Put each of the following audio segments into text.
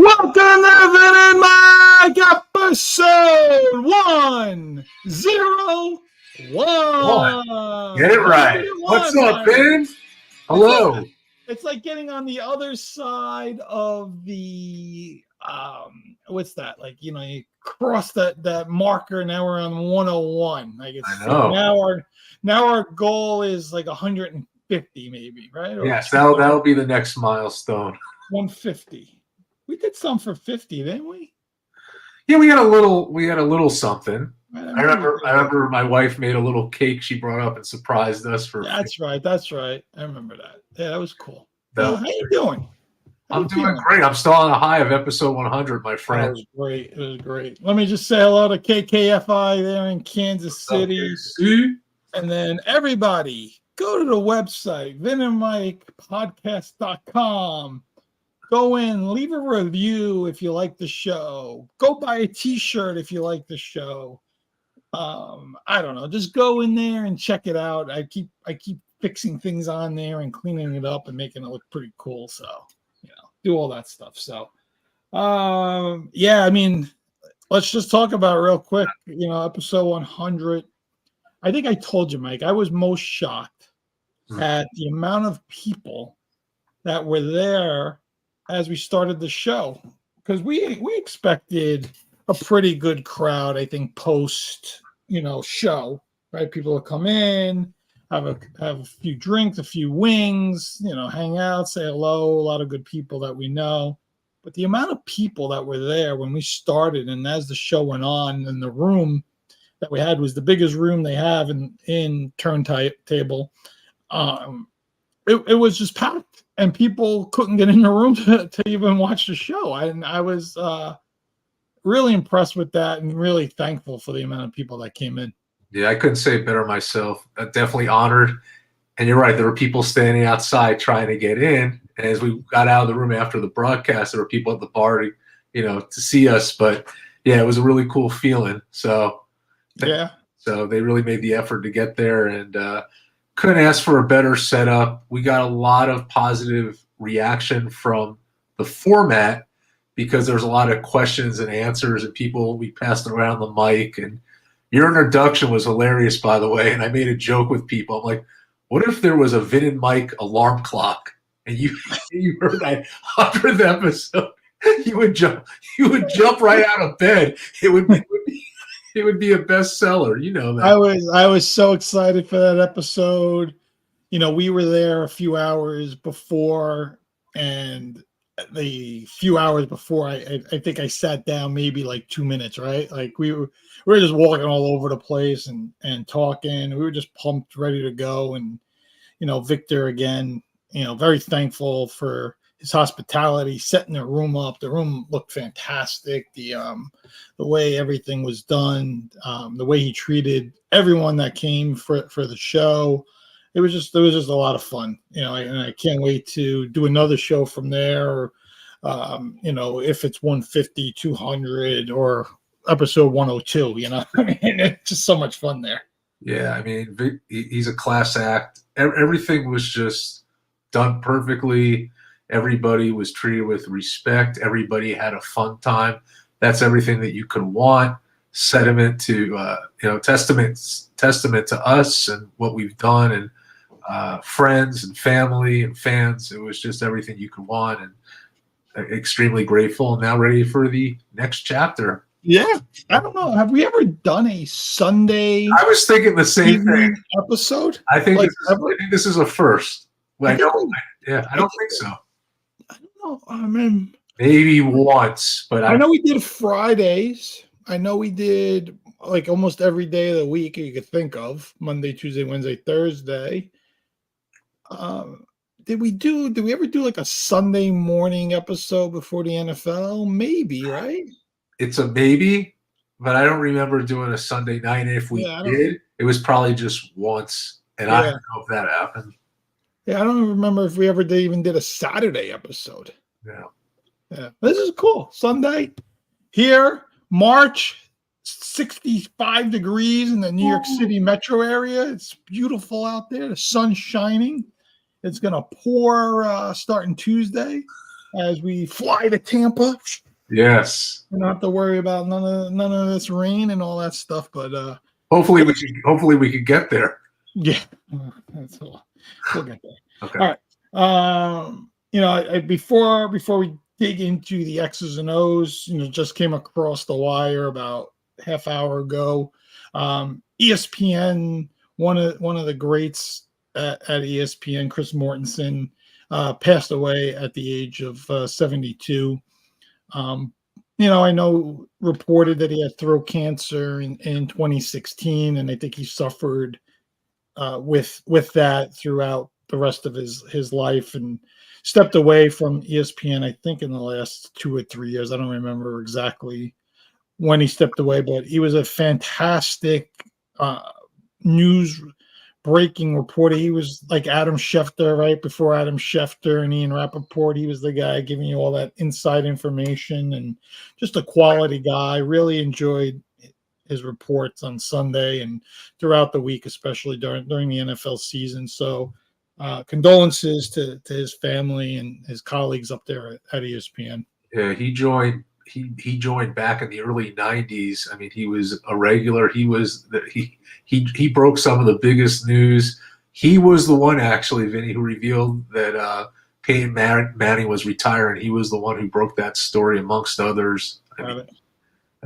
Welcome to Vin and Mike, episode 101. Get it right. What's up, Vin? Hello. It's like getting on the other side of the what's that? Like, you know, you cross that marker. Now we're on 101. Like it's I know. Now our goal is like 150, maybe, right? Or yes, that'll be the next milestone. 150. We did some for 50, didn't we? Yeah, we got a little something. I remember my wife made a little cake she brought up and surprised us for. That's right. I remember that. Yeah, that was cool. How you doing? I'm doing great. I'm still on the high of episode 100, my friend. It was great. Let me just say hello to KKFI there in Kansas City. And then everybody, go to the website, vinandmikepodcast.com. Go in, leave a review if you like the show. Go buy a t-shirt if you like the show. I don't know. Just go in there and check it out. I keep fixing things on there and cleaning it up and making it look pretty cool. So, do all that stuff. So, yeah, I mean, let's just talk about it real quick. Episode 100. I think I told you, Mike, I was most shocked at the amount of people that were there as we started the show, because we expected a pretty good crowd. I think post show, right? People will come in, have a few drinks, a few wings, hang out, say hello. A lot of good people that we know. But the amount of people that were there when we started, and as the show went on, and the room that we had was the biggest room they have in turntable. It was just packed, and people couldn't get in the room to even watch the show. I was really impressed with that and really thankful for the amount of people that came in. Yeah, I couldn't say it better myself. Definitely honored. And you're right, there were people standing outside trying to get in. And as we got out of the room after the broadcast, there were people at the bar to see us. But yeah, it was a really cool feeling. So yeah. So they really made the effort to get there, and couldn't ask for a better setup. We got a lot of positive reaction from the format because there's a lot of questions and answers, and we passed around the mic, and your introduction was hilarious, by the way. And I made a joke with people. I'm like, what if there was a Vin and Mike alarm clock and you heard that 100th episode? You would jump right out of bed. It would be a bestseller. You know that. I was so excited for that episode. We were there a few hours before, and the few hours before, I think I sat down maybe like 2 minutes, right? Like we were just walking all over the place and talking. We were just pumped, ready to go. And, Victor, again, very thankful for his hospitality, setting the room up. The room looked fantastic. The way everything was done, the way he treated everyone that came for the show. It was just a lot of fun, and I can't wait to do another show from there. Or, if it's 150, 200, or episode 102, I mean, it's just so much fun there. Yeah, I mean, he's a class act. Everything was just done perfectly. Everybody was treated with respect. Everybody had a fun time. That's everything that you could want. Testament to us and what we've done, and friends and family and fans. It was just everything you could want, and extremely grateful. And now ready for the next chapter. Yeah, I don't know. Have we ever done a Sunday? I was thinking the same thing. Episode. I think this is a first. I don't think so. I don't know. I mean, maybe once, but I know we did Fridays. I know we did like almost every day of the week you could think of: Monday, Tuesday, Wednesday, Thursday. Did we ever do like a Sunday morning episode before the NFL? Maybe, right? It's a maybe, but I don't remember doing a Sunday night. And if we did, it was probably just once, and I don't know if that happened. Yeah, I don't remember if we ever even did a Saturday episode. Yeah. This is cool. Sunday here, March, 65 degrees in the New York City metro area. It's beautiful out there. The sun's shining. It's going to pour starting Tuesday. as we fly to Tampa. Yes. We don't have to worry about none of this rain and all that stuff. But hopefully we could get there. yeah, that's all. We'll get there. Okay. All right. Before we dig into the X's and O's, just came across the wire about half hour ago. ESPN, one of the greats at ESPN, Chris Mortensen, passed away at the age of 72. I know reported that he had throat cancer in 2016, and I think he suffered with that throughout the rest of his life, and stepped away from ESPN, I think, in the last 2 or 3 years. I don't remember exactly when he stepped away, but he was a fantastic news breaking reporter. He was like Adam Schefter, right before Adam Schefter and Ian Rappaport. He was the guy giving you all that inside information, and just a quality guy. Really enjoyed his reports on Sunday and throughout the week, especially during the NFL season. So condolences to his family and his colleagues up there at ESPN. Yeah, he joined back in the early 90s. I mean, he was a regular. He broke some of the biggest news. He was the one, actually, Vinny, who revealed that Peyton Manning was retiring. He was the one who broke that story, amongst others. I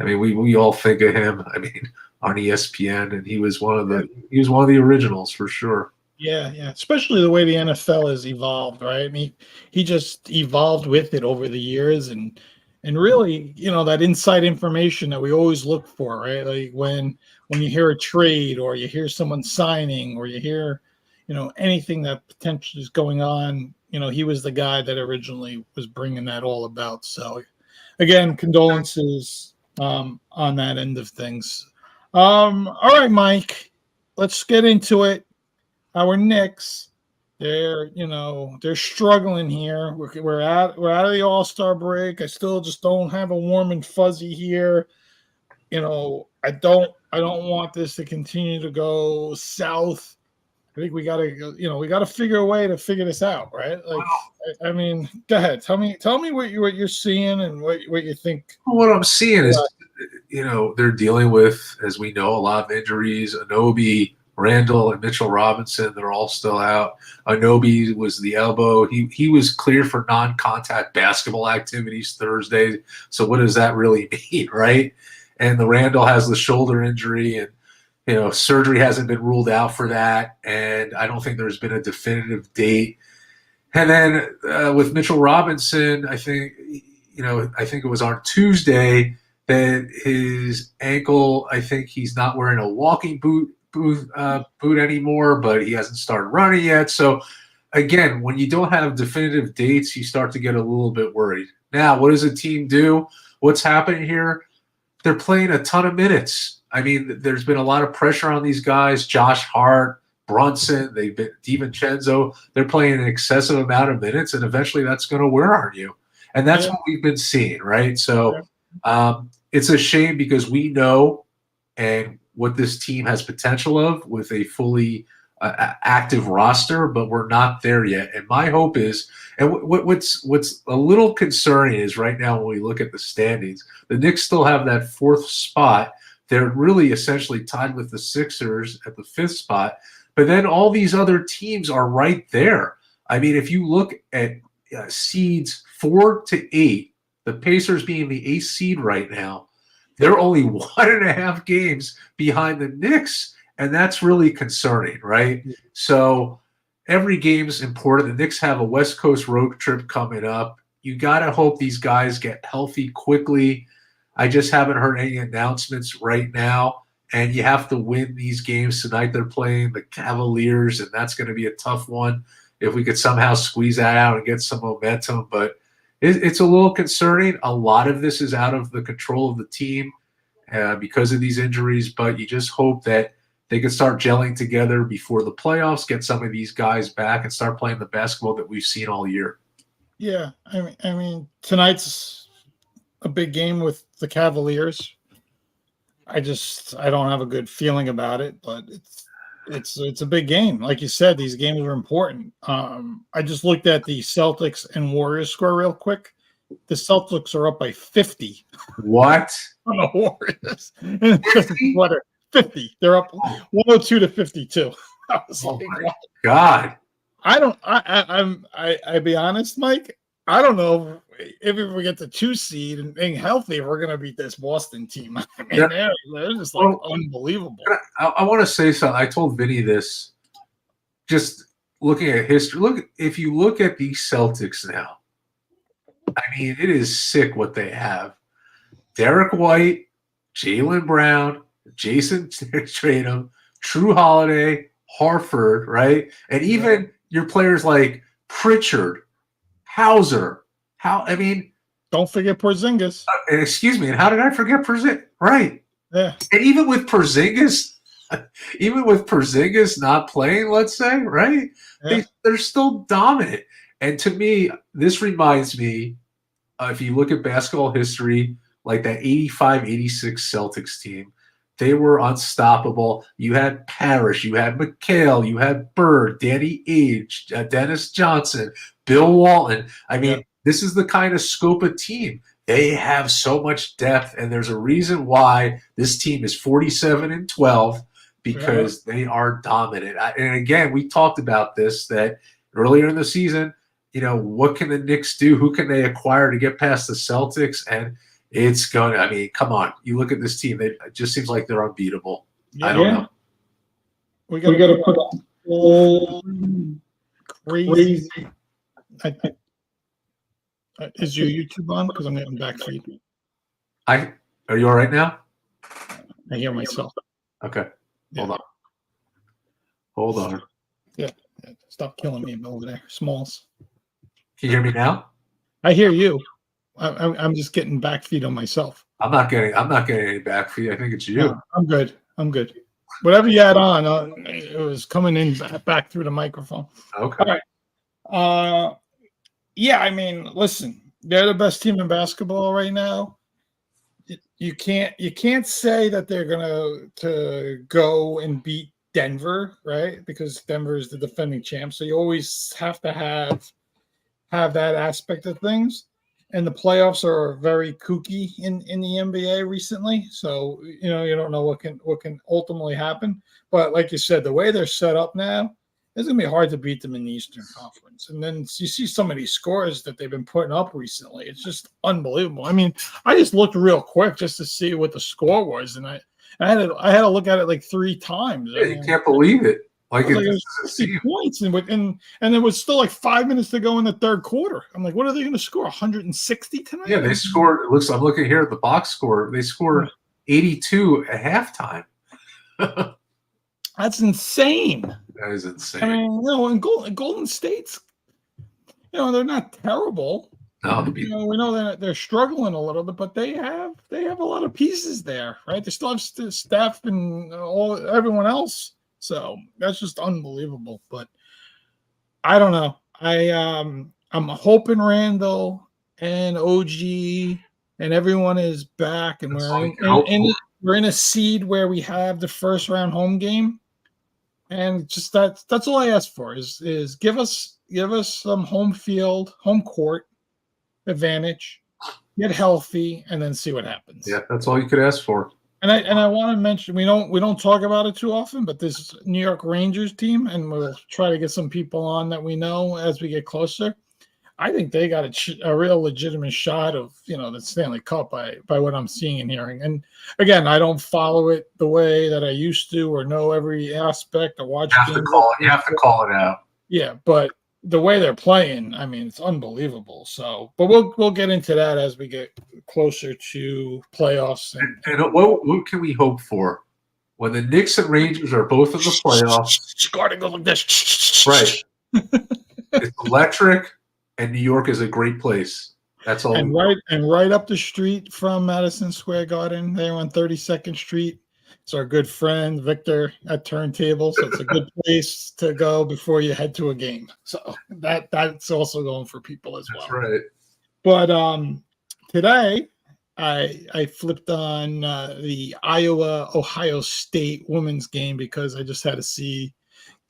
mean, we all think of him. I mean, on ESPN, and he was one of the originals for sure. Yeah, especially the way the NFL has evolved, right? I mean, he just evolved with it over the years, and really, that inside information that we always look for, right? Like when you hear a trade, or you hear someone signing, or you hear, anything that potentially is going on, he was the guy that originally was bringing that all about. So, again, condolences on that end of things. All right, Mike, let's get into it. Our Knicks, they're struggling here. We're out of the All-Star break. I still just don't have a warm and fuzzy here. I don't want this to continue to go south. I think we gotta figure a way to figure this out, right? Like, I mean, go ahead. Tell me what you're seeing and what you think. What I'm seeing is, they're dealing with, as we know, a lot of injuries. Anunoby, Randall, and Mitchell Robinson, they're all still out. Anunoby was the elbow. He was cleared for non-contact basketball activities Thursday. So what does that really mean, right? And the Randall has the shoulder injury, and surgery hasn't been ruled out for that, and I don't think there's been a definitive date. And then with Mitchell Robinson, I think it was on Tuesday that his ankle, I think he's not wearing a walking boot anymore, but he hasn't started running yet. So again, when you don't have definitive dates, you start to get a little bit worried. Now, what does a team do? What's happening here? They're playing a ton of minutes. I mean, there's been a lot of pressure on these guys. Josh Hart, Brunson, DiVincenzo. They're playing an excessive amount of minutes, and eventually that's going to wear on you. And that's what we've been seeing, right? So it's a shame, because we know and what this team has potential of with a fully active roster, but we're not there yet. And my hope is, and what's a little concerning is right now when we look at the standings, the Knicks still have that 4th spot. They're really essentially tied with the Sixers at the 5th spot. But then all these other teams are right there. I mean, if you look at seeds 4 to 8, the Pacers being the 8th seed right now, they're only 1.5 games behind the Knicks, and that's really concerning, right? So every game's important. The Knicks have a West Coast road trip coming up. You got to hope these guys get healthy quickly. I just haven't heard any announcements right now, and you have to win these games. Tonight they're playing the Cavaliers, and that's going to be a tough one if we could somehow squeeze that out and get some momentum. But it's a little concerning. A lot of this is out of the control of the team because of these injuries, but you just hope that they can start gelling together before the playoffs, get some of these guys back, and start playing the basketball that we've seen all year. Yeah, I mean tonight's a big game with the Cavaliers. I don't have a good feeling about it, but It's a big game. Like you said, these games are important. I just looked at the Celtics and Warriors score real quick. The Celtics are up by 50 What? on the Warriors. Just a quarter. 50. They're up 102 to 52. I was Oh like, my wow. God. I be honest, Mike. I don't know if we get the 2 seed and being healthy, we're gonna beat this Boston team. I mean, Yeah. they're just like unbelievable. I want to say something. I told Vinny this. Just looking at history, if you look at the Celtics now, I mean, it is sick what they have. Derek White, Jaylen Brown, Jason Tatum, True Holiday, Harford, right? And even your players like Pritchard, Hauser. Don't forget Porzingis. And excuse me, and how did I forget Porzingis? Right. Yeah. And even with Porzingis not playing, let's say, right? Yeah. They're still dominant. And to me, this reminds me, if you look at basketball history, like that 85-86 Celtics team, they were unstoppable. You had Parrish, you had McHale, you had Bird, Danny Ainge, Dennis Johnson, Bill Walton. I mean, this is the kind of scope of team. They have so much depth, and there's a reason why this team is 47-12 because they are dominant. And again, we talked about this that earlier in the season. You know, what can the Knicks do? Who can they acquire to get past the Celtics? And it's going to, I mean, come on. You look at this team, it just seems like they're unbeatable. I don't know. We got to put crazy. Is your YouTube on? Because I'm getting back feed. Are you all right now? I hear myself. Okay. Hold on. Yeah. Stop killing me over there. Smalls. Can you hear me now? I hear you. I'm just getting back feed on myself. I'm not getting any back feed. I think it's you. No, I'm good. Whatever you had on, it was coming in back through the microphone. Okay. All right. Yeah, I mean, listen, they're the best team in basketball right now. You can't say that they're to go and beat Denver, right? Because Denver is the defending champ. So you always have to have that aspect of things. And the playoffs are very kooky in the NBA recently. So, you don't know what can ultimately happen. But like you said, the way they're set up now, it's going to be hard to beat them in the Eastern Conference. And then you see some of these scores that they've been putting up recently. It's just unbelievable. I mean, I just looked real quick just to see what the score was. And I had to look at it like 3 times. Yeah, you can't believe it. Like it was 60 points, and there was still like 5 minutes to go in the third quarter. I'm like, what are they going to score? 160 tonight? Yeah, they scored. I'm looking here at the box score. They scored 82 at halftime. That's insane. That is insane. I mean, and Golden State's, they're not terrible. No, we know that they're struggling a little bit, but they have a lot of pieces there, right? They still have Steph and everyone else. So that's just unbelievable. But I don't know. I'm hoping Randall and OG and everyone is back, and we're in a seed where we have the first round home game, and just that's all I ask for is give us some home court advantage, get healthy, and then see what happens. Yeah, that's all you could ask for. And I want to mention we don't talk about it too often, but this New York Rangers team, and we'll try to get some people on that we know as we get closer. I think they got a real legitimate shot of the Stanley Cup by what I'm seeing and hearing. And again, I don't follow it the way that I used to or know every aspect or watch. You have to call it out. Yeah, but the way they're playing, I mean, it's unbelievable. So, but we'll get into that as we get closer to playoffs. And what can we hope for when the Knicks and Rangers are both in the playoffs? Gotta go like this, right? It's electric, and New York is a great place. That's all. And right up the street from Madison Square Garden, there on 32nd Street. It's our good friend Victor at Turntable, so it's a good place to go before you head to a game. So that's also going for people as well. That's right. But today, I flipped on the Iowa Ohio State women's game because I just had to see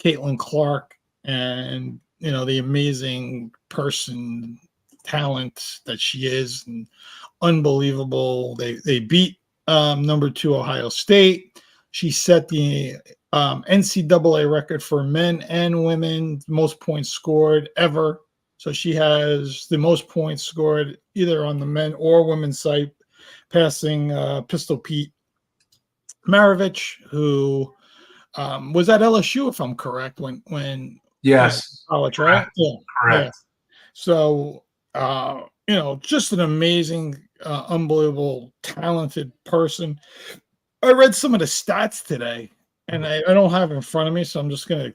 Caitlin Clark and the amazing person talent that she is, and unbelievable. They beat number 2 Ohio State. She set the NCAA record for men and women most points scored ever. So she has the most points scored either on the men or women's side, passing Pistol Pete Maravich, who was at LSU, if I'm correct, when Yes. college, right? Yeah. Correct. So, just an amazing, unbelievable, talented person. I read some of the stats today, and I don't have it in front of me, so I'm just going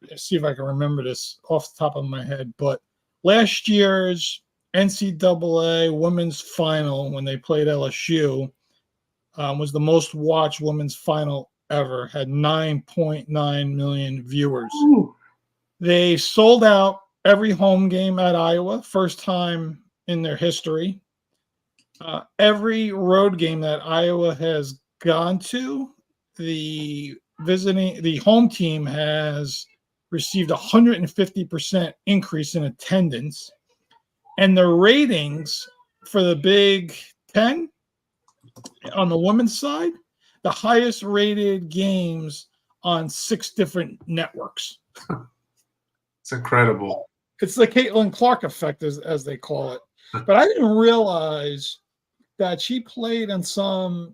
to see if I can remember this off the top of my head. But last year's NCAA women's final, when they played LSU, was the most watched women's final ever, had 9.9 million viewers. Ooh. They sold out every home game at Iowa, first time in their history. Every road game that Iowa has gone to, the home team has received 150% increase in attendance, and the ratings for the Big Ten on the women's side, the highest rated games on 6 different networks. It's incredible. It's the Caitlin Clark effect, as they call it. But I didn't realize that she played on some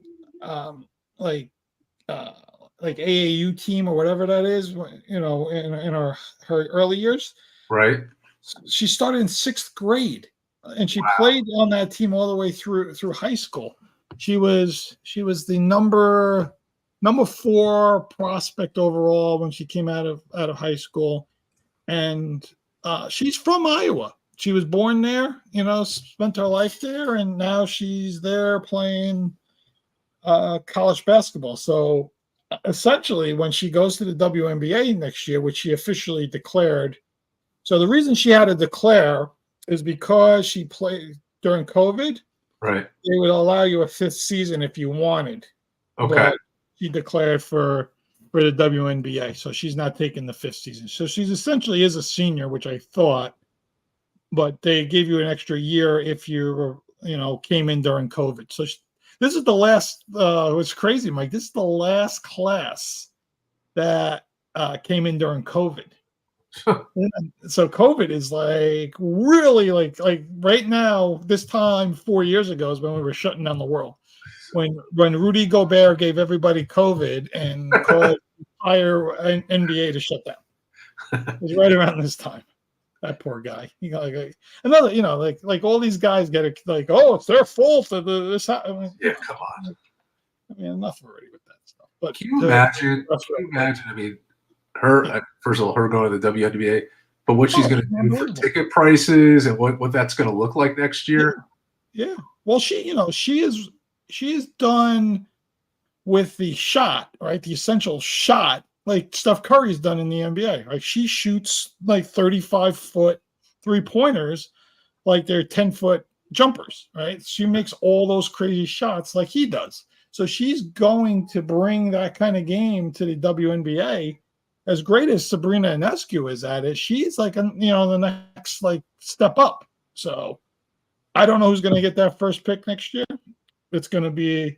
like AAU team or whatever that is, in her early years. Right. She started in 6th grade, and she played on that team all the way through high school. She was the number 4 prospect overall when she came out of high school, and she's from Iowa. She was born there, spent her life there, and now she's there playing college basketball. So essentially, when she goes to the WNBA next year, which she officially declared, so the reason she had to declare is because she played during COVID. Right. They would allow you a 5th season if you wanted. Okay. But she declared for the WNBA, so she's not taking the 5th season. So she's essentially is a senior, which I thought, but they gave you an extra year if you came in during COVID. So this is the last. It's crazy, Mike. This is the last class that came in during COVID. So COVID is like really like right now, this time 4 years ago is when we were shutting down the world. When Rudy Gobert gave everybody COVID and called the entire NBA to shut down. It was right around this time. That poor guy. Another, like all these guys get it like, oh, it's their fault that this happened. Yeah, come on. I mean, enough already with that stuff. But can you imagine? I mean, her first of all, her going to the WNBA, but what she's going to do for ticket prices and what that's going to look like next year. Yeah. Well, she is done with the shot, right? The essential shot, like Steph Curry's done in the NBA. Right? She shoots like 35-foot 3-pointers, like they're 10-foot jumpers, right? She makes all those crazy shots like he does. So she's going to bring that kind of game to the WNBA. As great as Sabrina Ionescu is at it, she's like, the next like step up. So I don't know who's going to get that first pick next year. It's going to be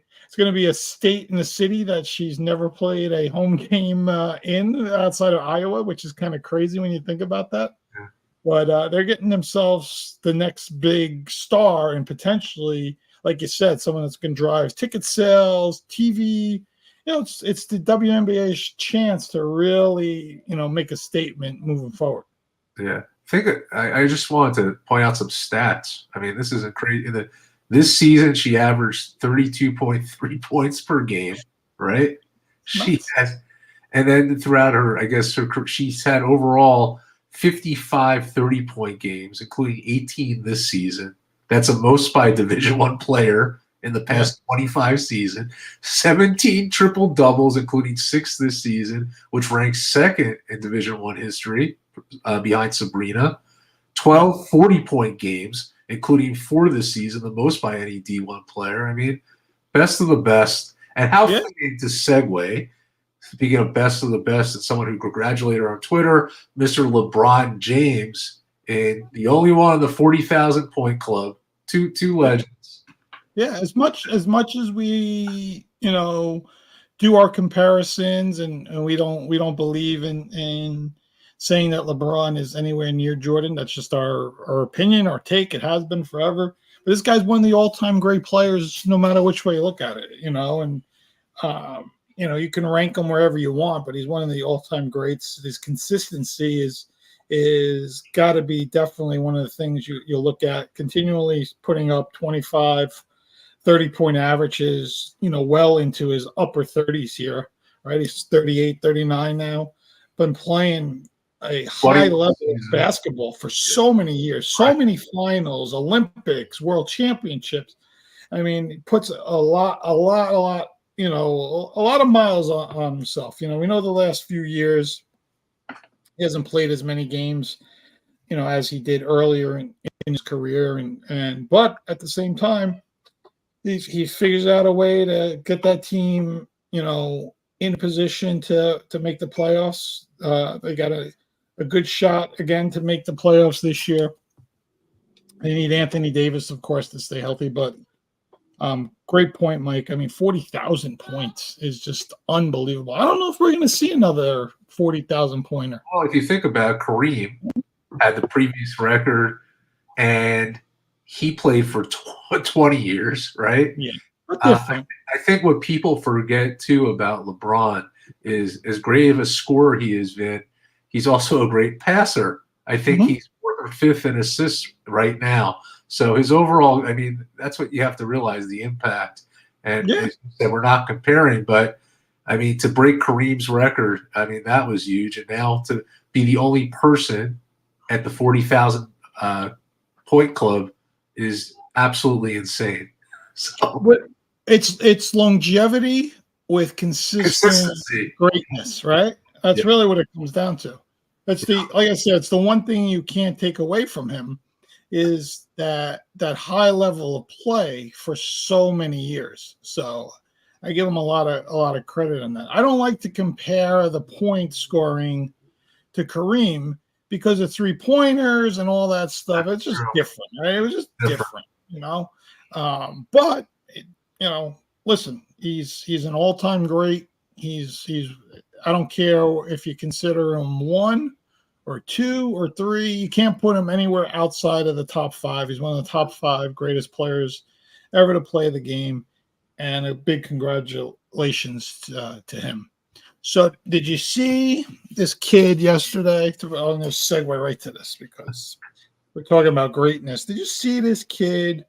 a state in the city that she's never played a home game in outside of Iowa, which is kind of crazy when you think about that. Yeah. But they're getting themselves the next big star, and potentially, like you said, someone that's going to drive ticket sales, TV. It's the WNBA's chance to really, make a statement moving forward. Yeah. I just wanted to point out some stats. I mean, this isn't crazy. This season, she averaged 32.3 points per game, right? Nice. And then throughout she's had overall 55 30-point games, including 18 this season. That's a most by a Division I player in the past 25 seasons. 17 triple doubles, including 6 this season, which ranks 2nd in Division I history, behind Sabrina. 12 40-point games, including for this season, the most by any D1 player. I mean, best of the best. And how fitting to segue, speaking of best of the best, and someone who congratulated her on Twitter, Mr. LeBron James, and the only one in the 40,000 point club, two legends. Yeah, as much as we, do our comparisons and we don't believe in saying that LeBron is anywhere near Jordan. That's just our opinion, our take. It has been forever. But this guy's one of the all-time great players, no matter which way you look at it, and you can rank him wherever you want, but he's one of the all-time greats. His consistency is got to be definitely one of the things you look at, continually putting up 25, 30-point averages, well into his upper 30s here, right? He's 38, 39 now, been playing a high level of basketball for so many years, so many finals, Olympics, world championships. I mean, he puts a lot, a lot of miles on himself. We know the last few years he hasn't played as many games, as he did earlier in his career, but at the same time, he figures out a way to get that team, in position to make the playoffs. They got a good shot again to make the playoffs this year. They need Anthony Davis, of course, to stay healthy, but great point, Mike. I mean, 40,000 points is just unbelievable. I don't know if we're going to see another 40,000 pointer. Well, if you think about it, Kareem had the previous record, and he played for 20 years, right? Yeah. Different. I think what people forget, too, about LeBron is as great of a scorer he has been, he's also a great passer. I think he's fourth or fifth in assists right now. So his overall, I mean, that's what you have to realize, the impact. And as you said, we're not comparing, but, I mean, to break Kareem's record, I mean, that was huge. And now to be the only person at the 40,000 point club is absolutely insane. So it's longevity with consistency, greatness, right? That's really what it comes down to. That's like I said, it's the one thing you can't take away from him is that high level of play for so many years. So I give him a lot of credit on that. I don't like to compare the point scoring to Kareem because of 3-pointers and all that stuff. It's just different, right? It was just different, But listen, he's an all-time great. He's I don't care if you consider him 1 or 2 or 3. You can't put him anywhere outside of the top 5. He's one of the top 5 greatest players ever to play the game, and a big congratulations to him. So did you see this kid yesterday? I'm going to segue right to this because we're talking about greatness. Did you see this kid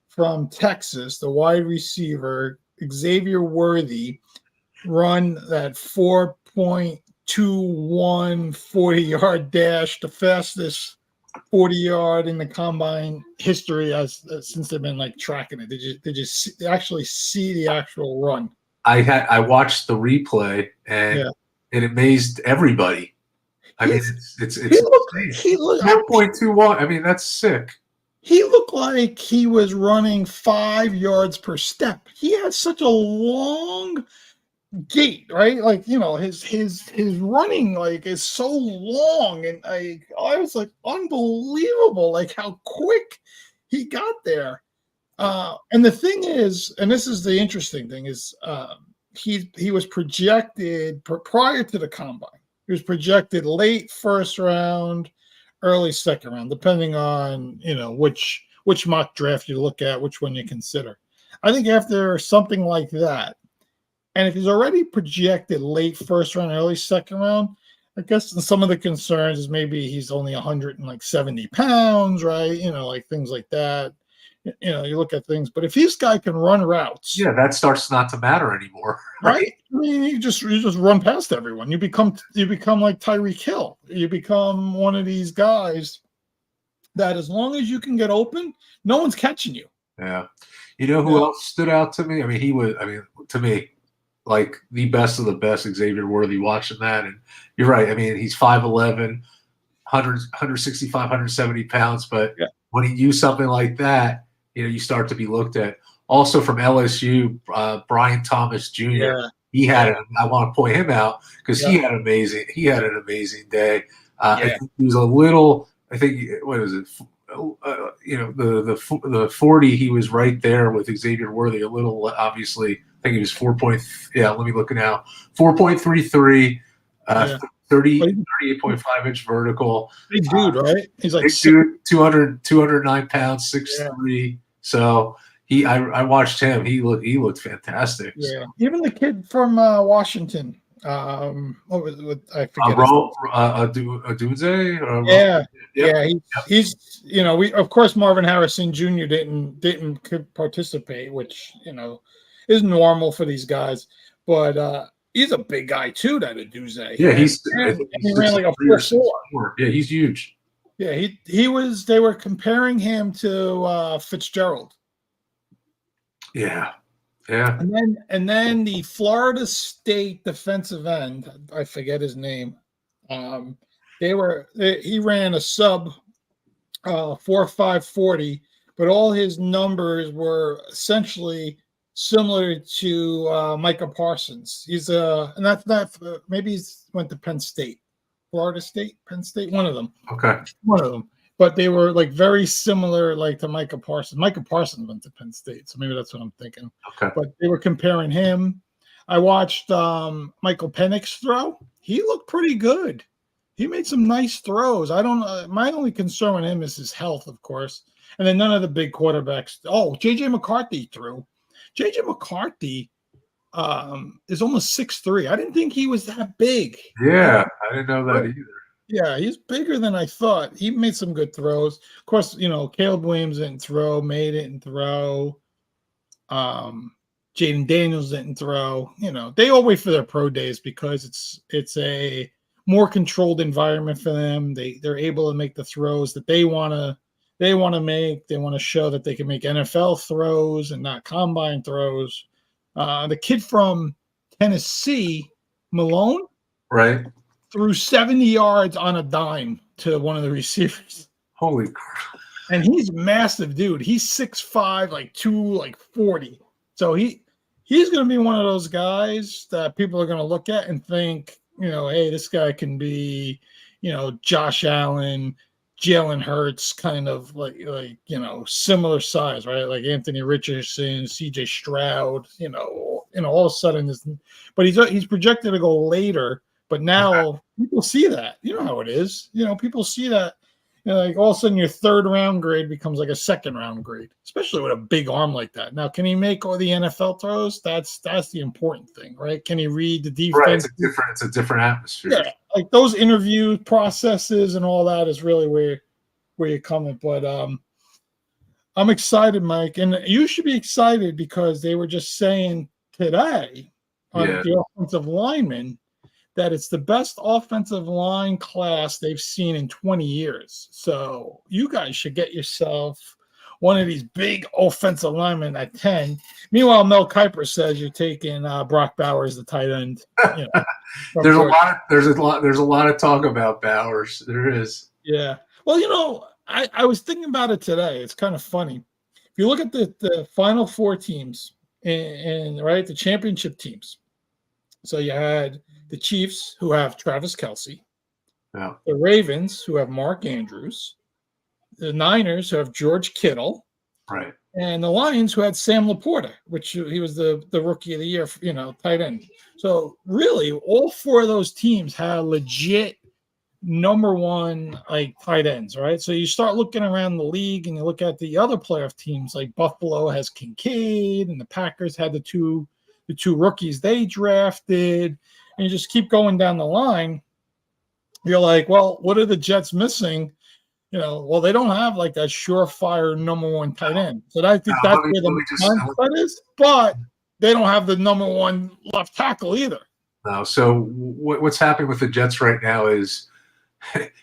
from Texas, the wide receiver, Xavier Worthy, run that 4.21 40-yard dash, the fastest 40-yard in the combine history since they've been tracking it? Did you actually see the actual run? I watched the replay and it amazed everybody. I mean, it's he looked 4.21. I mean, that's sick. He looked like he was running 5 yards per step. He had such a long gait, right? His running is so long, and I was unbelievable, how quick he got there. And the thing is, and this is the interesting thing, is he was projected prior to the combine. He was projected late first round, early second round, depending on which mock draft you look at, which one you consider. I think after something like that, and if he's already projected late first round, early second round, I guess some of the concerns is maybe he's only 170 pounds, right? Things like that. You look at things, but if this guy can run routes, that starts not to matter anymore, right? I mean, you just run past everyone. You become like Tyreek Hill. You become one of these guys that, as long as you can get open, no one's catching you. Yeah. You know who else stood out to me? I mean, to me, the best of the best, Xavier Worthy, watching that. And you're right. I mean, he's 5'11", 165, 170 pounds, but when you use something like that, you start to be looked at. Also from LSU, Brian Thomas Jr. Yeah. He had I want to point him out because Yeah. he had an amazing day. I Yeah. think he was a little. I think what is it? The 40. He was right there with Xavier Worthy. A little obviously. I think he was 4 point. Yeah, let me look it now. 4.33. Yeah. 38.5 inch vertical. Big dude, right? He's like Big dude, 209 pounds, 6'3". So I watched him. He looked fantastic. Yeah. So. Even the kid from Washington. What was it? I forget. Adunze? Yeah. Yep. Yeah. He's we of course Marvin Harrison Jr. didn't participate, which is normal for these guys, but he's a big guy too, that Adunze. Yeah, he ran like a 4.4. Yeah, he's huge. Yeah, he was. They were comparing him to Fitzgerald. Yeah, yeah. And then the Florida State defensive end, I forget his name. He ran a sub 4.540, but all his numbers were essentially similar to Micah Parsons. And that's not maybe he's went to Penn State. Florida State, Penn State, one of them. Okay. One of them. But they were like very similar, like to Micah Parsons. Micah Parsons went to Penn State, so maybe that's what I'm thinking. Okay. But they were comparing him. I watched Michael Penix throw. He looked pretty good. He made some nice throws. I don't know. My only concern with him is his health, of course. And then none of the big quarterbacks. Oh, J.J. McCarthy threw. J.J. McCarthy is almost 6'3". I didn't think he was that big. Yeah, I didn't know that either. Yeah, he's bigger than I thought. He made some good throws. Of course, Caleb Williams didn't throw, May didn't throw. Jaden Daniels didn't throw. They all wait for their pro days because it's a more controlled environment for them. They're able to make the throws that they want to make. They want to show that they can make NFL throws and not combine throws. The kid from Tennessee, Malone, right, threw 70 yards on a dime to one of the receivers. Holy crap. And he's a massive dude. He's 6'5", like 240. So he's going to be one of those guys that people are going to look at and think, hey, this guy can be, Josh Allen, Jalen Hurts, kind of like similar size, right? Like Anthony Richardson, CJ Stroud, all of a sudden but he's projected to go later. But now people see that. You know how it is. People see that. Like all of a sudden your third round grade becomes like a second round grade, especially with a big arm like that. Now, can he make all the NFL throws? That's the important thing, right? Can he read the defense? Right, it's a different atmosphere. Yeah, like those interview processes and all that is really where you're coming. But I'm excited, Mike, and you should be excited because they were just saying today on the offensive linemen that it's the best offensive line class they've seen in 20 years. So you guys should get yourself one of these big offensive linemen at 10. Meanwhile, Mel Kiper says you're taking Brock Bowers, the tight end. There's a lot of talk about Bowers. There is. Yeah. Well, I was thinking about it today. It's kind of funny. If you look at the final four teams and right, the championship teams. So you had the Chiefs, who have Travis Kelce, the Ravens, who have Mark Andrews, the Niners, who have George Kittle, right, and the Lions, who had Sam Laporta, which he was the rookie of the year, tight end. So really, all four of those teams had legit number one tight ends, right? So you start looking around the league and you look at the other playoff teams, like Buffalo has Kincaid, and the Packers had the two rookies they drafted. And you just keep going down the line. You're like, well, what are the Jets missing? Well, they don't have like that surefire number one tight end. So I think that's where the mindset is. But they don't have the number one left tackle either. No. So what's happening with the Jets right now is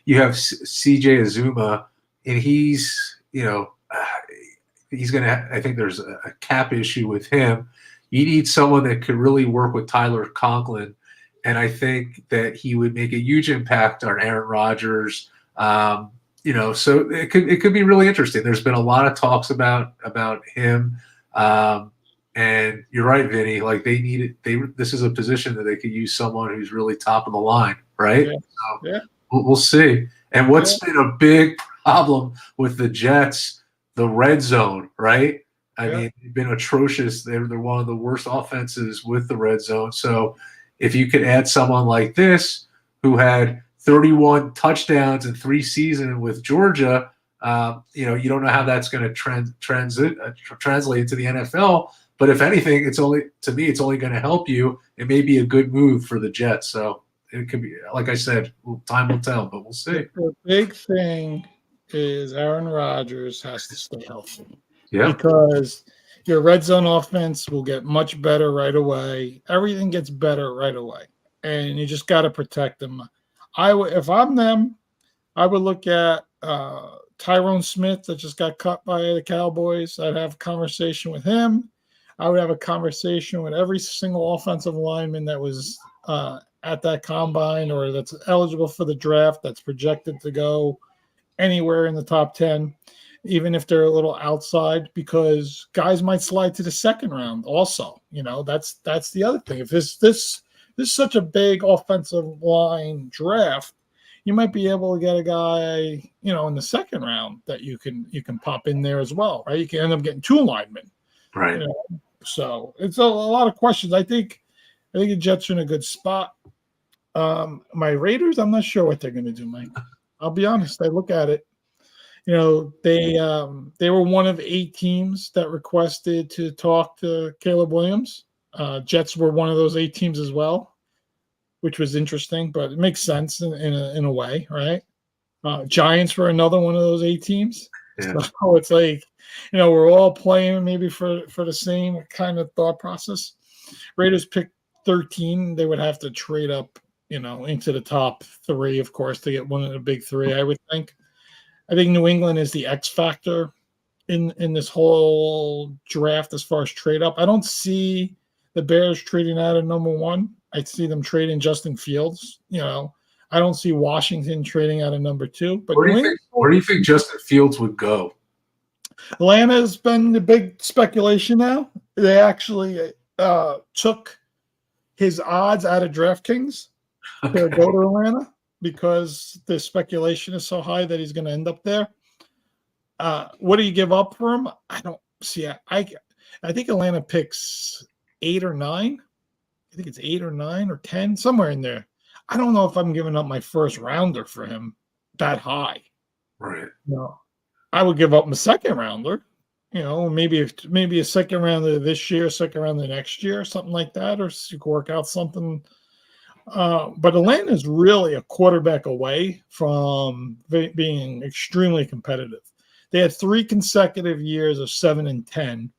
you have CJ Azuma, and he's going to. I think there's a cap issue with him. You need someone that could really work with Tyler Conklin. And I think that he would make a huge impact on Aaron Rodgers. So it could be really interesting. There's been a lot of talks about him, and you're right, Vinny. Like this is a position that they could use someone who's really top of the line, right? Yeah, So yeah, we'll see. And yeah, what's been a big problem with the Jets, the red zone, right? I yeah. mean, they've been atrocious. They're one of the worst offenses with the red zone. So if you could add someone like this who had 31 touchdowns in 3 seasons with Georgia, you don't know how that's going to translate into the NFL. But if anything, it's only going to help you. It may be a good move for the Jets. So it could be, like I said, time will tell, but we'll see. The big thing is Aaron Rodgers has to stay healthy Yeah, because your red zone offense will get much better right away. Everything gets better right away, and you just got to protect them. If I'm them, I would look at Tyrone Smith that just got cut by the Cowboys. I'd have a conversation with him. I would have a conversation with every single offensive lineman that was at that combine or that's eligible for the draft that's projected to go anywhere in the top 10, even if they're a little outside, because guys might slide to the second round also. That's the other thing. If this is such a big offensive line draft, you might be able to get a guy, in the second round that you can pop in there as well, right? You can end up getting 2 linemen. right. So it's a lot of questions. I think the Jets are in a good spot. My Raiders, I'm not sure what they're going to do, Mike. I'll be honest. I look at it. They were one of 8 teams that requested to talk to Caleb Williams. Jets were one of those 8 teams as well, which was interesting, but it makes sense in a way, right? Giants were another one of those 8 teams. Yeah. So it's like, we're all playing maybe for the same kind of thought process. Raiders picked 13. They would have to trade up, into the top 3, of course, to get one of the big 3, I would think. I think New England is the X factor in this whole draft as far as trade up. I don't see the Bears trading out of number 1. I see them trading Justin Fields. I don't see Washington trading out of number 2. But Where do you think Justin Fields would go? Atlanta's been the big speculation now. They actually took his odds out of DraftKings to go to Atlanta because the speculation is so high that he's going to end up there. What do you give up for him? I don't see it. I think Atlanta picks 8 or 9. I think it's 8 or 9 or 10, somewhere in there. I don't know if I'm giving up my first rounder for him that high. Right. No, I would give up my second rounder. Maybe a second rounder this year, second rounder next year, something like that, or you can work out something. But Atlanta is really a quarterback away from being extremely competitive. They had 3 consecutive years of 7-10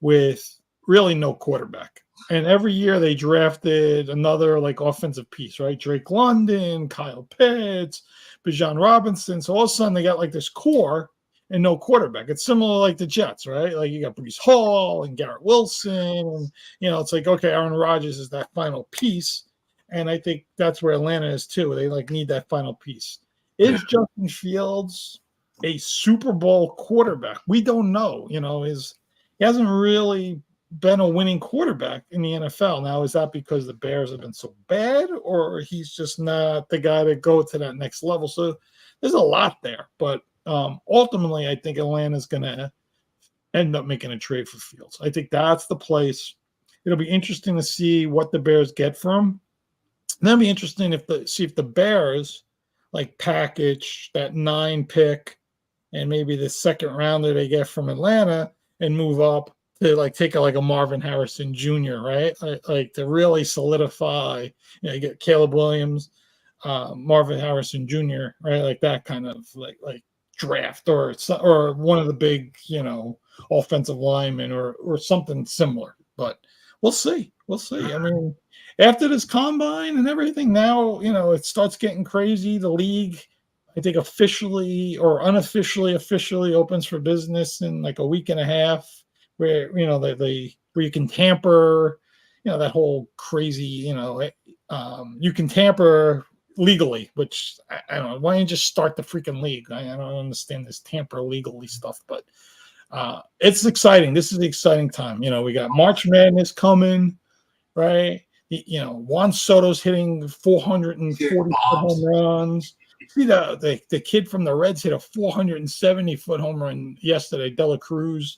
with really no quarterback. And every year they drafted another offensive piece, right? Drake London, Kyle Pitts, Bijan Robinson. So all of a sudden they got this core and no quarterback. It's similar like the Jets, right? Like you got Breece Hall and Garrett Wilson. And, it's like, okay, Aaron Rodgers is that final piece. And I think that's where Atlanta is too. They need that final piece. Is Justin Fields a Super Bowl quarterback? We don't know. He hasn't really been a winning quarterback in the NFL. Now, is that because the Bears have been so bad, or he's just not the guy to go to that next level? So there's a lot there. But ultimately, I think Atlanta's going to end up making a trade for Fields. I think that's the place. It'll be interesting to see what the Bears get for him. And that'll be interesting see if the Bears package that 9 pick and maybe the second rounder they get from Atlanta and move up to take a Marvin Harrison Jr., right? To really solidify, you get Caleb Williams, Marvin Harrison Jr., right? Like that kind of draft or one of the big, offensive linemen or something similar. But we'll see. I mean, after this combine and everything, now, it starts getting crazy. The league, I think officially or unofficially, officially opens for business in a week and a half, where where you can tamper, that whole crazy, you can tamper legally, which I don't know. Why don't you just start the freaking league? I don't understand this tamper legally stuff, but it's exciting. This is the exciting time. We got March Madness coming, right? Juan Soto's hitting 440 home runs. See the kid from the Reds hit a 470-foot home run yesterday, Dela Cruz.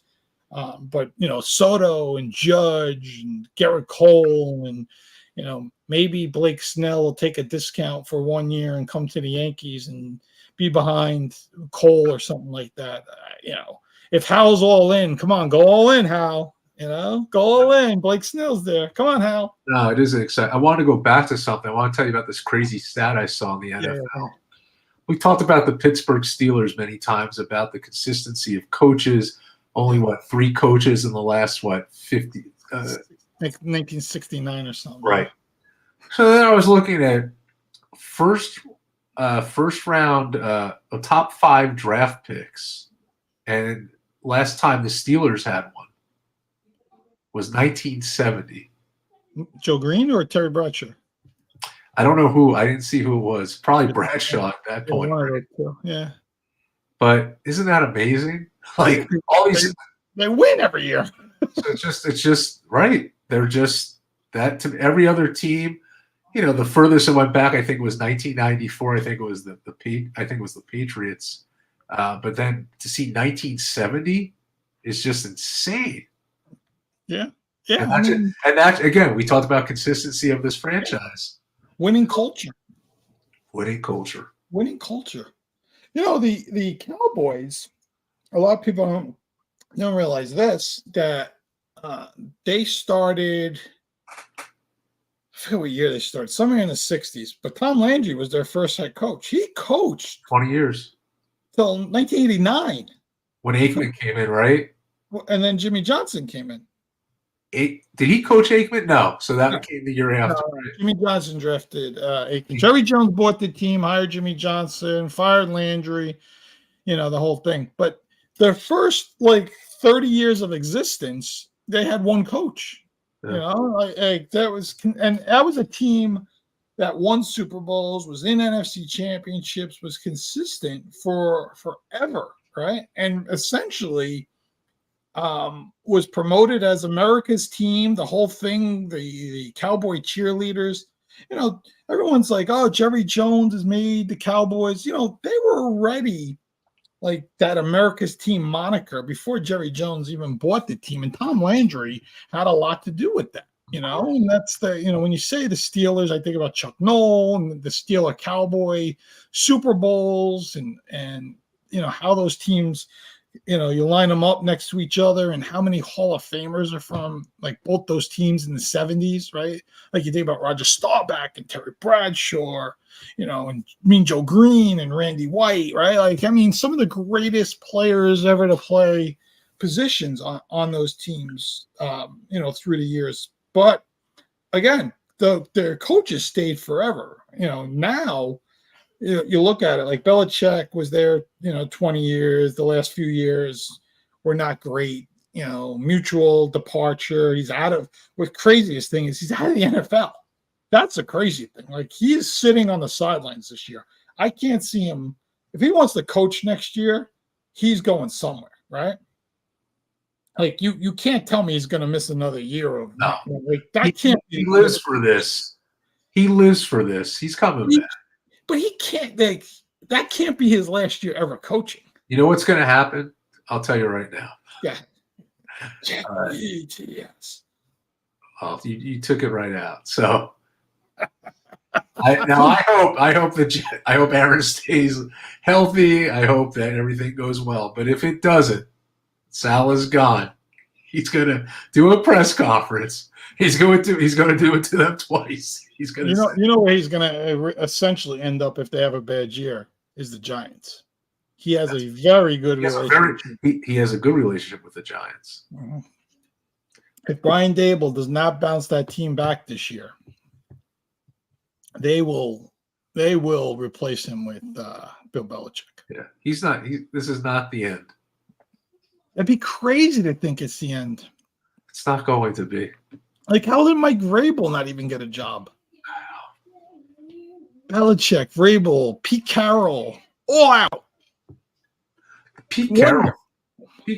But Soto and Judge and Garrett Cole and maybe Blake Snell will take a discount for 1 year and come to the Yankees and be behind Cole or something like that. If Hal's all in, come on, go all in, Hal. Go all in. Blake Snell's there. Come on, Hal. No, it is exciting. I want to go back to something. I want to tell you about this crazy stat I saw in the NFL. Yeah. We talked about the Pittsburgh Steelers many times about the consistency of coaches. Only 3 coaches in the last 50 1969 or something. Right. So then I was looking at first round top 5 draft picks, and last time the Steelers had one was 1970. Joe Green or Terry Bradshaw? I don't know who. I didn't see who it was. Probably Bradshaw at that point. Yeah. But isn't that amazing? Like all these, they win every year. So it's just right. They're just that to every other team. The furthest it went back, I think, was 1994. I think it was the Patriots. But then to see 1970 is just insane. Yeah. And that's again, we talked about consistency of this franchise. Winning culture. Winning culture. The Cowboys. A lot of people don't realize this, that they started, I forget what year they started, somewhere in the 60s, but Tom Landry was their first head coach. He coached 20 years till 1989 when Aikman came in, right? And then Jimmy Johnson came in. Did he coach Aikman? No. So that came the year after. No, right? Jimmy Johnson drafted Aikman. Jerry Jones bought the team, hired Jimmy Johnson, fired Landry, the whole thing. But their first 30 years of existence, they had one coach. Yeah. That was a team that won Super Bowls, was in NFC championships, was consistent for forever, right? And essentially was promoted as America's team, the whole thing, the Cowboy cheerleaders. Everyone's like, oh, Jerry Jones has made the Cowboys. They were already like that America's team moniker before Jerry Jones even bought the team. And Tom Landry had a lot to do with that, and that's when you say the Steelers, I think about Chuck Noll and the Steeler Cowboy Super Bowls and how those teams, you line them up next to each other and how many Hall of Famers are from both those teams in the 70s, right? Like you think about Roger Staubach and Terry Bradshaw, and Mean Joe Green and Randy White, right? Some of the greatest players ever to play positions on those teams, through the years. But again, their coaches stayed forever. Now you look at it like Belichick was there, 20 years. The last few years were not great. Mutual departure. He's out of. What craziest thing is he's out of the NFL. That's a crazy thing. He is sitting on the sidelines this year. I can't see him. If he wants to coach next year, he's going somewhere, right? You can't tell me he's going to miss another year of no. That can't. He lives for this. He lives for this. He's coming back. But he can't. That can't be his last year ever coaching. You know what's going to happen? I'll tell you right now. Yeah. Yes. Well, you took it right out. So. I hope Aaron stays healthy. I hope that everything goes well. But if it doesn't, Sal is gone. He's gonna do a press conference. He's going to do it to them twice. He's gonna. Where he's gonna essentially end up if they have a bad year is the Giants. He has a very good relationship. He has a good relationship with the Giants. Mm-hmm. If Brian Dable does not bounce that team back this year, they will replace him with Bill Belichick. Yeah, this is not the end. It'd be crazy to think it's the end. It's not going to be. How did Mike Vrabel not even get a job? Belichick, Vrabel, Pete Carroll, all out. Pete Wonderful.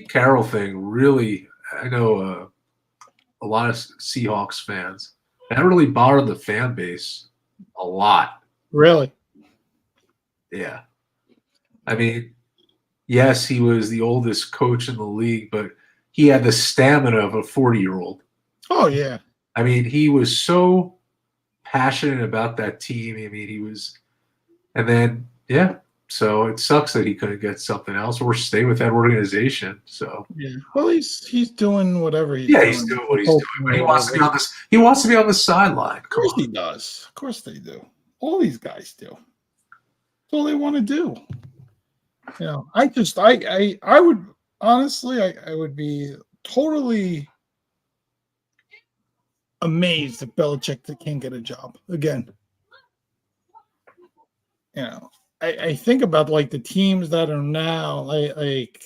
Carroll thing really, I know a lot of Seahawks fans. That really bothered the fan base a lot. Really? Yeah. I mean, yes, he was the oldest coach in the league, but he had the stamina of a 40-year-old. Oh, yeah. I mean, he was so passionate about that team. I mean, he was – and then, yeah, so it sucks that he couldn't get something else or stay with that organization. So Yeah. Well, he's doing whatever he's yeah, doing. he's doing what he's doing. But he wants to be on this. He wants to be on the sideline. Of course he does. Of course they do. All these guys do. That's all they want to do. You know, I would honestly, I would be totally amazed if Belichick can't get a job again. You know, I think about like the teams that are now like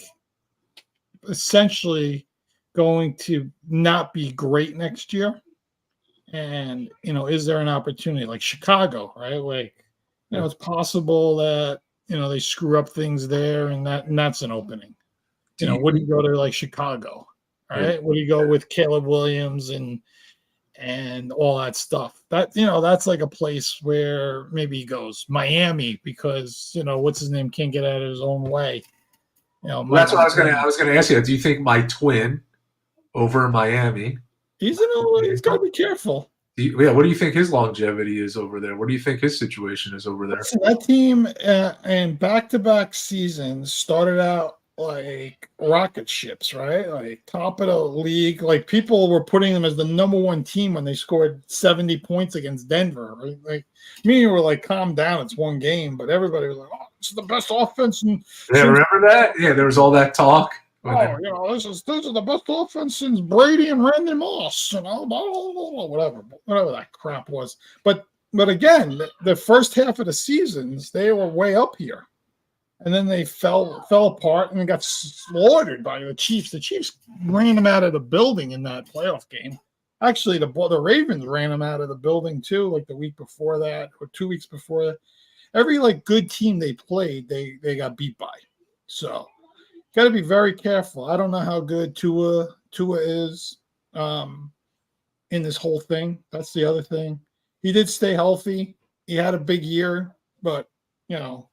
essentially going to not be great next year. And, you know, is there an opportunity like Chicago, right? Like, you know, it's possible that, you know, they screw up things there and that's an opening. You know, would he go to like Chicago? Right? Would he go with Caleb Williams and all that stuff? That, you know, that's like a place where maybe he goes. Miami, because, you know, what's his name can't get out of his own way. You know, well, that's what I was gonna ask you. Do you think my twin over in Miami? He's got to be careful. What do you think his longevity is over there? What do you think his situation is over there? Listen, that team in back-to-back seasons started out like rocket ships, right? Like top of the league. Like people were putting them as the number one team when they scored 70 points against Denver. Right? Like me were like, calm down, it's one game, but everybody was like, oh, this is the best offense. Remember that? Yeah, there was all that talk. Oh, you know, this is the best offense since Brady and Randy Moss, you know, whatever that crap was. But again, the first half of the seasons, they were way up here. And then they fell apart and got slaughtered by the Chiefs. The Chiefs ran them out of the building in that playoff game. Actually, the Ravens ran them out of the building too, like the week before that or 2 weeks before that. Every like good team they played, they got beat by. So got to be very careful. I don't know how good Tua is in this whole thing. That's the other thing. He did stay healthy. He had a big year, but, you know,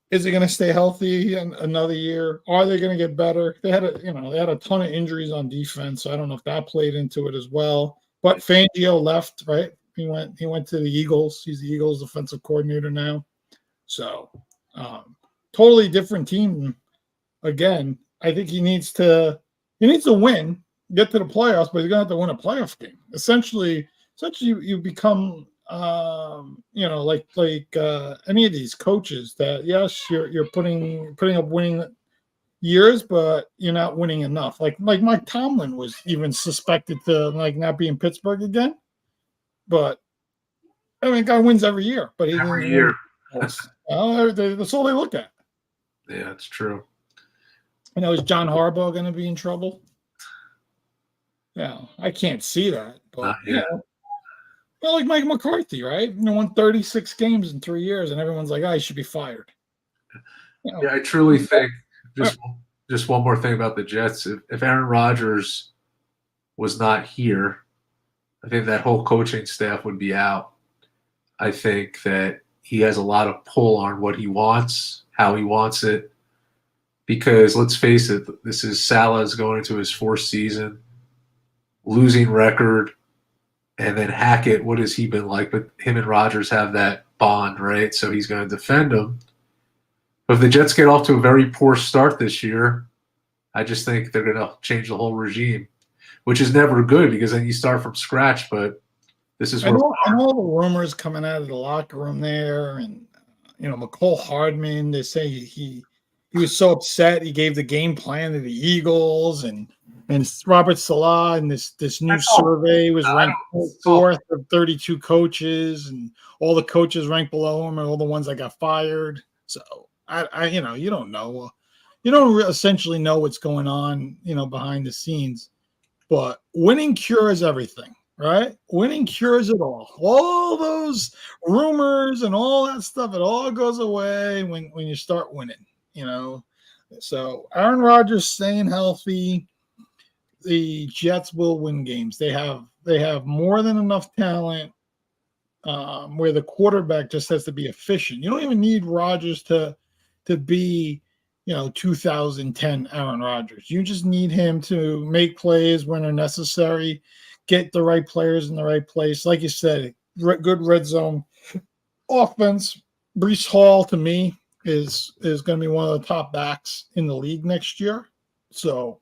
is he going to stay healthy another year? Are they going to get better? They had a ton of injuries on defense. So I don't know if that played into it as well. But Fangio left, right? He went to the Eagles. He's the Eagles defensive coordinator now. So totally different team. Again, I think he needs to win, get to the playoffs, but he's gonna have to win a playoff game. Essentially you become you know, like any of these coaches that yes, you're putting up winning years, but you're not winning enough. Like Mike Tomlin was even suspected to like not be in Pittsburgh again. But I mean, guy wins every year, but he every year. That's all they look at. Yeah, that's true. You know, is John Harbaugh going to be in trouble? Yeah, I can't see that. But you know, well, like Mike McCarthy, right? You know, won 36 games in 3 years, and everyone's like, he should be fired. You know, yeah, I truly think just one more thing about the Jets. If Aaron Rodgers was not here, I think that whole coaching staff would be out. I think that he has a lot of pull on what he wants, how he wants it. Because let's face it, this is Salah's going into his fourth season, losing record, and then Hackett, what has he been like? But him and Rodgers have that bond, right? So he's going to defend him. But if the Jets get off to a very poor start this year, I just think they're going to change the whole regime, which is never good because then you start from scratch. But this is and all the rumors coming out of the locker room there, and you know, McCole Hardman. They say he was so upset he gave the game plan to the Eagles, and Robert Salah in this new survey was ranked fourth of 32 coaches, and all the coaches ranked below him are all the ones that got fired. So I you know, you don't know, you don't essentially know what's going on, you know, behind the scenes. But winning cures everything. right? Winning cures it all. All those rumors and all that stuff, it all goes away when you start winning, you know. So Aaron Rodgers staying healthy, the Jets will win games. They have more than enough talent where the quarterback just has to be efficient. You don't even need Rodgers to be, 2010 Aaron Rodgers. You just need him to make plays when they're necessary, get the right players in the right place. Like you said, good red zone offense. Brees Hall to me is going to be one of the top backs in the league next year. So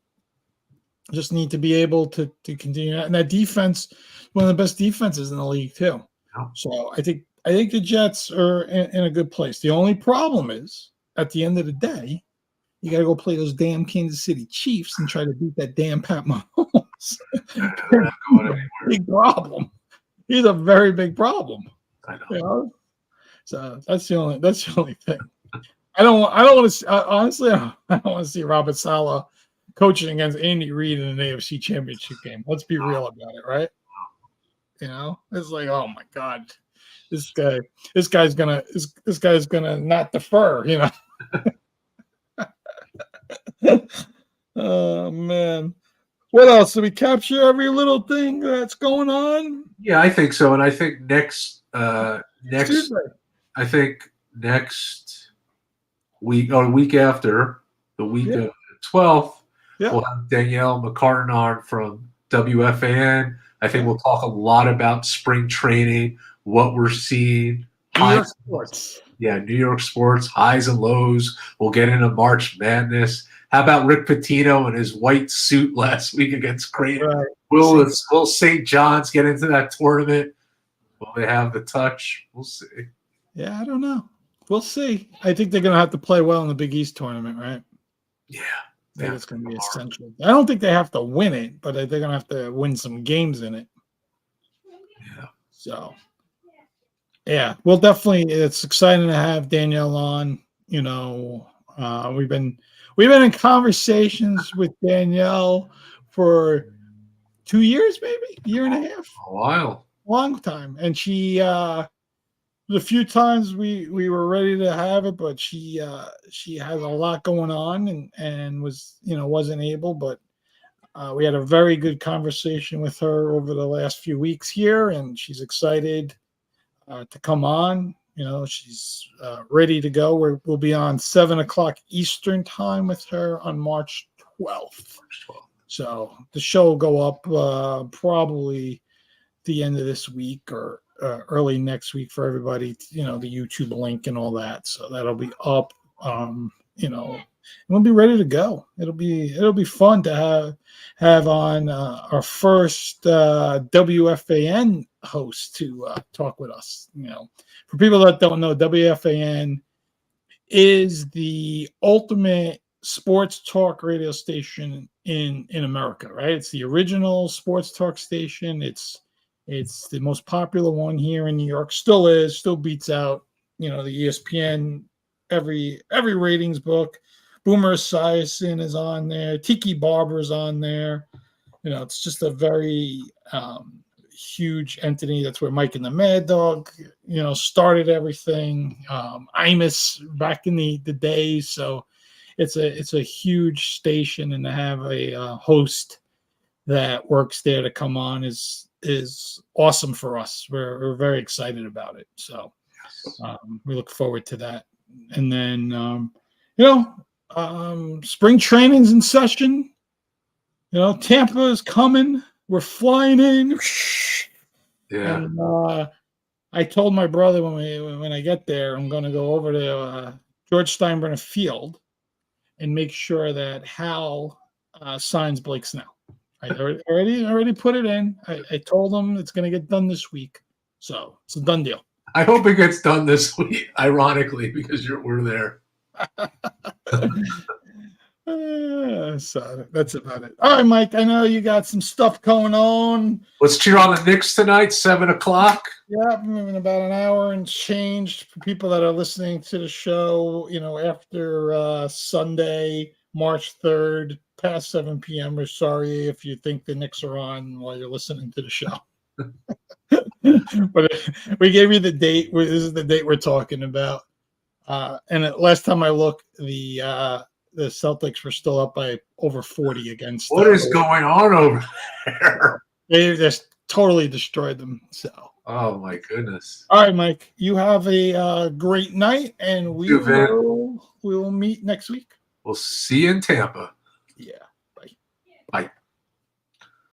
just need to be able to continue that. And that defense, one of the best defenses in the league too. So I think the Jets are in a good place. The only problem is at the end of the day, you got to go play those damn Kansas City Chiefs and try to beat that damn Pat Mahomes. They're not going anywhere. Big problem. He's a very big problem. I know. You know? So that's the only thing. I don't want to honestly. I don't want to see Robert Saleh coaching against Andy Reid in an AFC Championship game. Let's be real about it, right? It's like, oh my God, this guy's gonna not defer, Oh man. What else? Did we capture every little thing that's going on? Yeah, I think so. And I think next Tuesday. I think next week or the week after, the week of the 12th, we'll have Danielle McCartan on from WFAN. I think we'll talk a lot about spring training, what we're seeing. New York sports. Yeah, New York sports, highs and lows. We'll get into March Madness. How about Rick Pitino and his white suit last week against Creighton? Right. Will St. John's get into that tournament? Will they have the touch? We'll see. Yeah, I don't know. We'll see. I think they're going to have to play well in the Big East tournament, right? Yeah. I think it's going to be essential. I don't think they have to win it, but they're going to have to win some games in it. Yeah. So, yeah, well, definitely, it's exciting to have Danielle on. We've been in conversations with Danielle for 2 years, maybe a year and a half, a while, long time, and she. A few times we were ready to have it, but she has a lot going on and was wasn't able. But we had a very good conversation with her over the last few weeks here, and she's excited to come on. She's ready to go. We'll be on 7:00 Eastern time with her on March 12th. So the show will go up probably the end of this week or early next week for everybody, the YouTube link and all that. So that'll be up, and we'll be ready to go. It'll be fun to have on our first WFAN host to talk with us. For people that don't know, WFAN is the ultimate sports talk radio station in America, right? It's the original sports talk station. It's the most popular one here in New York. Still beats out, the ESPN, every ratings book. Boomer Esiason is on there. Tiki Barber's on there. It's just a very huge entity. That's where Mike and the Mad Dog, started everything. Imus back in the day. So it's a huge station, and to have a host that works there to come on is awesome for us. We're very excited about it. So we look forward to that. And then, spring training's in session. Tampa is coming. We're flying in. Yeah. And I told my brother when I get there, I'm going to go over to George Steinbrenner Field and make sure that Hal signs Blake Snell. I already put it in. I told him it's going to get done this week. So it's a done deal. I hope it gets done this week, ironically, because we're there. So that's about it. All right, Mike, I know you got some stuff going on. Let's cheer on the Knicks tonight, 7:00. Yeah, in about an hour and change for people that are listening to the show, after Sunday, March 3rd, past 7 p.m. We're sorry if you think the Knicks are on while you're listening to the show. But we gave you the date. This is the date we're talking about. And last time I looked, the Celtics were still up by over 40 against. What is going on over there? They just totally destroyed them. So. Oh my goodness! All right, Mike. You have a great night, and we will meet next week. We'll see you in Tampa. Yeah.